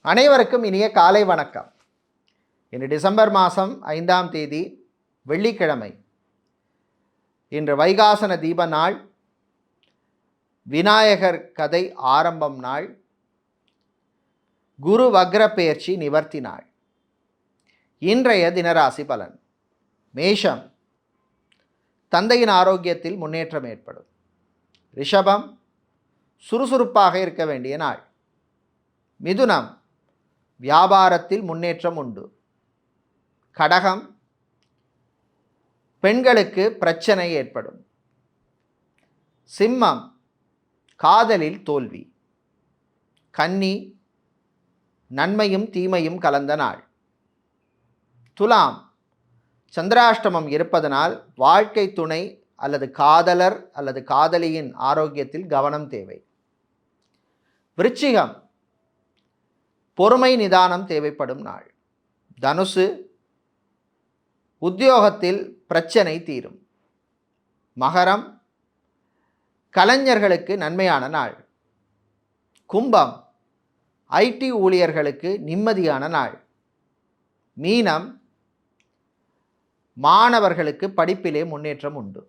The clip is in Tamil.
அனைவருக்கும் இனிய காலை வணக்கம். இன்று டிசம்பர் மாதம் 5ஆம் தேதி வெள்ளிக்கிழமை. இன்று வைகாசன தீப நாள், விநாயகர் கதை ஆரம்பம் நாள், குரு வக்ர பெயர்ச்சி நிவர்த்தி நாள். இன்றைய தினராசி பலன். மேஷம், தந்தையின் ஆரோக்கியத்தில் முன்னேற்றம் ஏற்படும். ரிஷபம், சுறுசுறுப்பாக இருக்க வேண்டிய நாள். மிதுனம், வியாபாரத்தில் முன்னேற்றம் உண்டு. கடகம், பெண்களுக்கு பிரச்சனை ஏற்படும். சிம்மம், காதலில் தோல்வி. கன்னி, நன்மையும் தீமையும் கலந்த நாள். துலாம், சந்திராஷ்டமம் இருப்பதனால் வாழ்க்கை துணை அல்லது காதலர் அல்லது காதலியின் ஆரோக்கியத்தில் கவனம் தேவை. விருச்சிகம், பொறுமை நிதானம் தேவைப்படும் நாள். தனுசு, உத்தியோகத்தில் பிரச்சனை தீரும். மகரம், கலைஞர்களுக்கு நன்மையான நாள். கும்பம், ஐடி ஊழியர்களுக்கு நிம்மதியான நாள். மீனம், மாணவர்களுக்கு படிப்பிலே முன்னேற்றம் உண்டு.